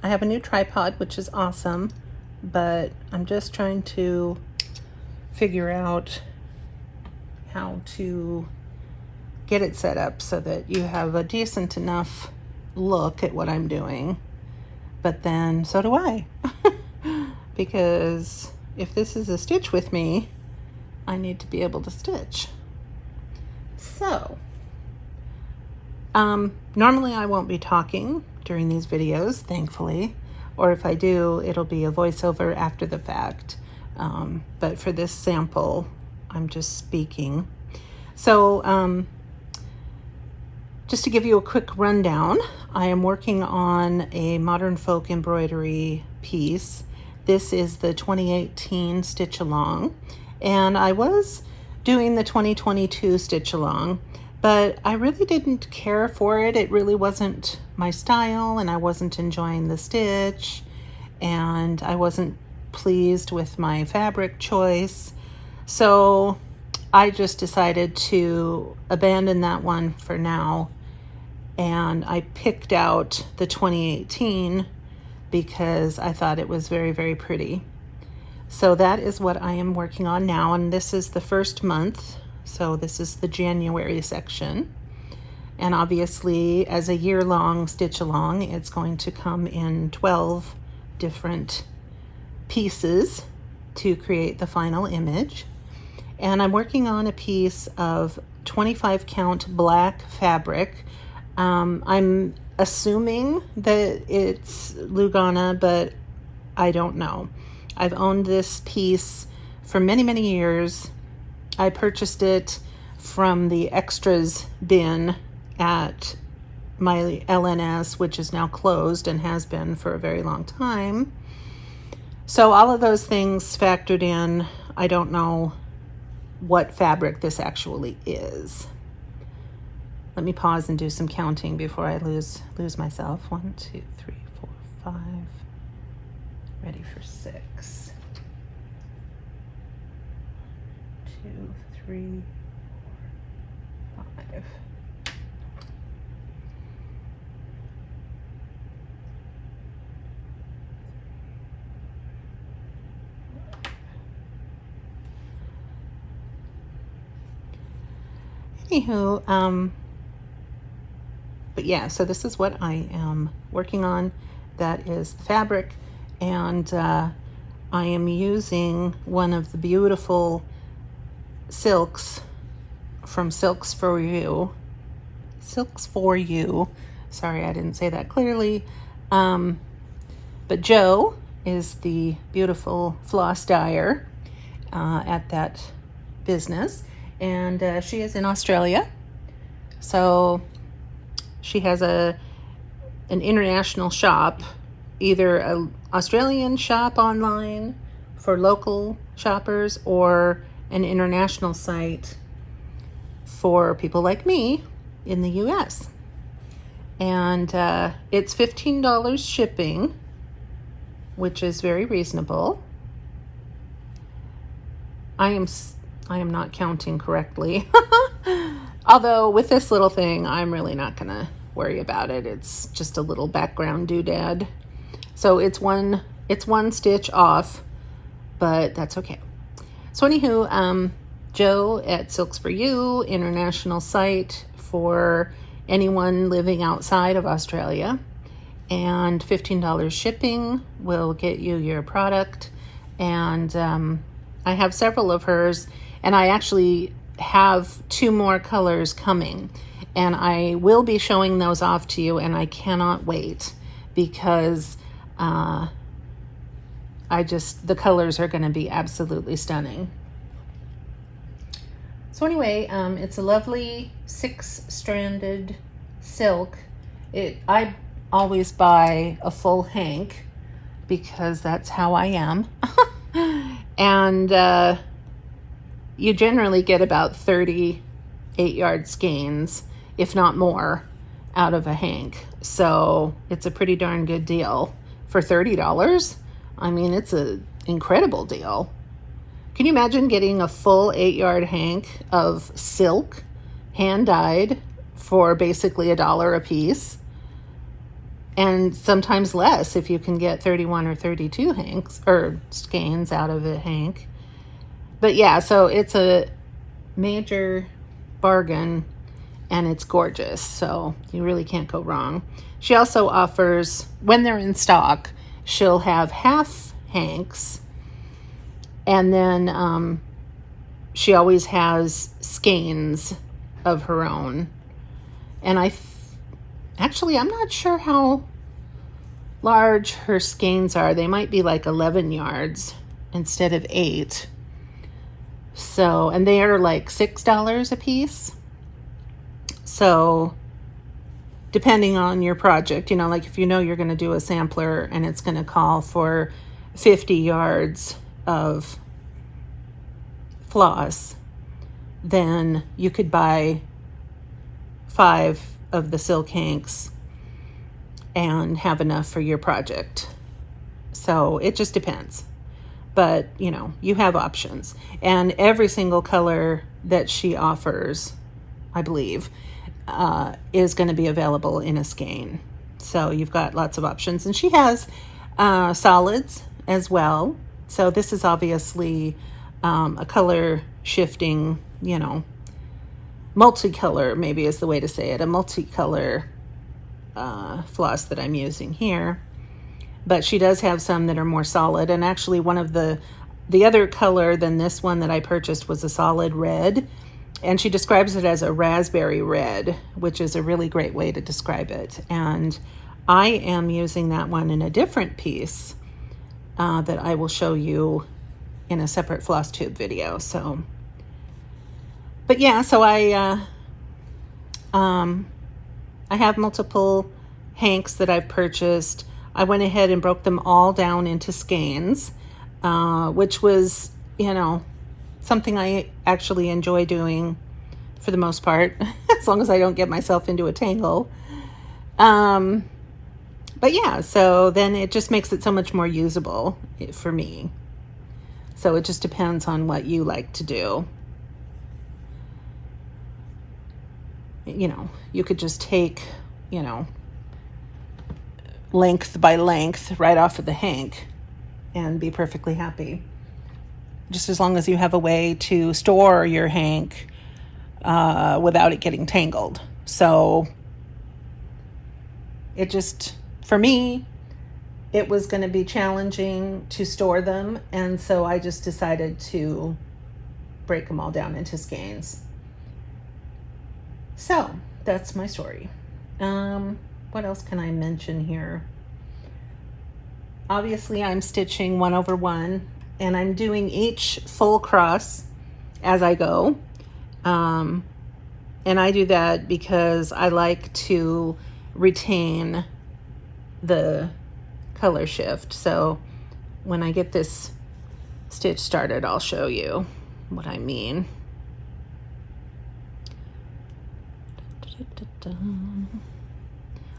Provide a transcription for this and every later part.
I have a new tripod, which is awesome, but I'm just trying to figure out how to get it set up so that you have a decent enough look at what I'm doing. But then so do I. Because if this is a stitch with me, I need to be able to stitch. So, normally I won't be talking during these videos, thankfully, or if I do, it'll be a voiceover after the fact. But for this sample, I'm just speaking. So, just to give you a quick rundown, I am working on a modern folk embroidery piece. This is the 2018 stitch along, and I was doing the 2022 stitch along, but I really didn't care for it. It really wasn't my style, and I wasn't enjoying the stitch, and I wasn't pleased with my fabric choice. So I just decided to abandon that one for now, and I picked out the 2018 because I thought it was very, very pretty. So that is what I am working on now, and this is the first month. So this is the January section. And obviously, as a year-long stitch along, it's going to come in 12 different pieces to create the final image. And I'm working on a piece of 25 count black fabric. I'm assuming that it's Lugana, but I don't know. I've owned this piece for many, many years. I purchased it from the extras bin at my LNS, which is now closed and has been for a very long time. So all of those things factored in, I don't know what fabric this actually is. Let me pause and do some counting before I lose myself. 1, 2, 3, 4, 5. Ready for 6. 2, 3, 4, 5. Anywho, but yeah, so this is what I am working on. That is the fabric, and I am using one of the beautiful silks from Silks for You. Silks for You. Sorry, I didn't say that clearly. But Jo is the beautiful floss dyer at that business, and she is in Australia. So she has an international shop, either an Australian shop online for local shoppers or an international site for people like me in the US. And it's $15 shipping, which is very reasonable. I am not counting correctly. Although with this little thing, I'm really not gonna worry about it. It's just a little background doodad. So it's one stitch off, but that's okay. So anywho, Jo at Silks for You, international site for anyone living outside of Australia, and $15 shipping will get you your product. And I have several of hers, and I actually have 2 more colors coming, and I will be showing those off to you, and I cannot wait because the colors are going to be absolutely stunning. So anyway, it's a lovely 6-stranded silk. I always buy a full hank because that's how I am. And you generally get about 30 8-yard skeins, if not more, out of a hank. So it's a pretty darn good deal for $30. I mean, it's an incredible deal. Can you imagine getting a full 8-yard hank of silk, hand-dyed, for basically $1 a piece? and sometimes less if you can get 31 or 32 hanks or skeins out of a hank. But yeah, so it's a major bargain and it's gorgeous, so you really can't go wrong. She also offers, when they're in stock, she'll have half hanks, and then she always has skeins of her own. And actually, I'm not sure how large her skeins are. They might be like 11 yards instead of 8. So, and they are like $6 a piece. So, depending on your project, like if you're going to do a sampler and it's going to call for 50 yards of floss, then you could buy 5 of the silk hanks and have enough for your project. So it just depends. But, you have options. And every single color that she offers, I believe, is going to be available in a skein. So you've got lots of options. And she has solids as well. So this is obviously a color shifting, multicolor maybe is the way to say it, a multicolor floss that I'm using here. But she does have some that are more solid, and actually one of the other color than this one that I purchased was a solid red, and she describes it as a raspberry red, which is a really great way to describe it. And I am using that one in a different piece that I will show you in a separate floss tube video. So, but yeah, so I have multiple hanks that I've purchased. I went ahead and broke them all down into skeins, which was, something I actually enjoy doing for the most part, as long as I don't get myself into a tangle. But yeah, so then it just makes it so much more usable for me. So it just depends on what you like to do. You could just take, length by length right off of the hank and be perfectly happy. Just as long as you have a way to store your hank without it getting tangled. So it just, for me, it was going to be challenging to store them, and so I just decided to break them all down into skeins. So that's my story. What else can I mention here? Obviously, I'm stitching 1/1, and I'm doing each full cross as I go. And I do that because I like to retain the color shift. So when I get this stitch started, I'll show you what I mean.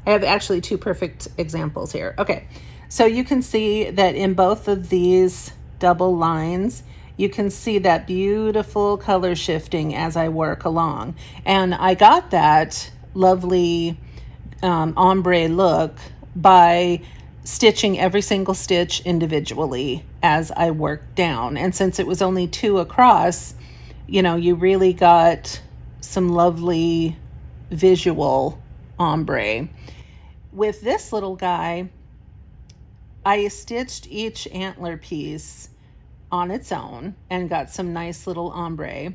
I have actually 2 perfect examples here. Okay, so you can see that in both of these double lines, you can see that beautiful color shifting as I work along. And I got that lovely ombre look by stitching every single stitch individually as I worked down. And since it was only 2 across, you really got some lovely visual ombre. With this little guy, I stitched each antler piece on its own and got some nice little ombre.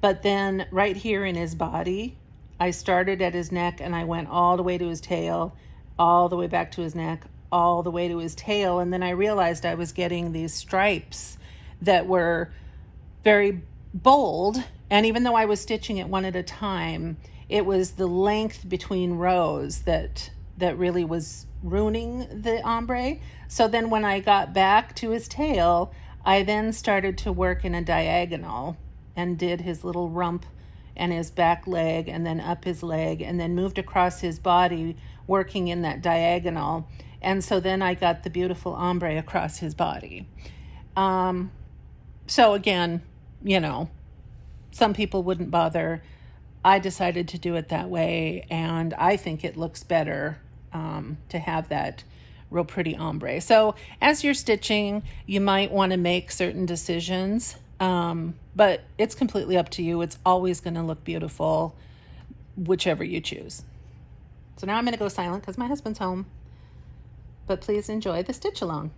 But then right here in his body, I started at his neck and I went all the way to his tail, all the way back to his neck, all the way to his tail. And then I realized I was getting these stripes that were very bold. And even though I was stitching it one at a time, it was the length between rows that really was ruining the ombre. So then when I got back to his tail, I then started to work in a diagonal and did his little rump and his back leg and then up his leg and then moved across his body working in that diagonal. And so then I got the beautiful ombre across his body. So again, some people wouldn't bother. I decided to do it that way, and I think it looks better to have that real pretty ombre. So as you're stitching, you might want to make certain decisions, but it's completely up to you. It's always going to look beautiful, whichever you choose. So now I'm going to go silent because my husband's home, but please enjoy the stitch along.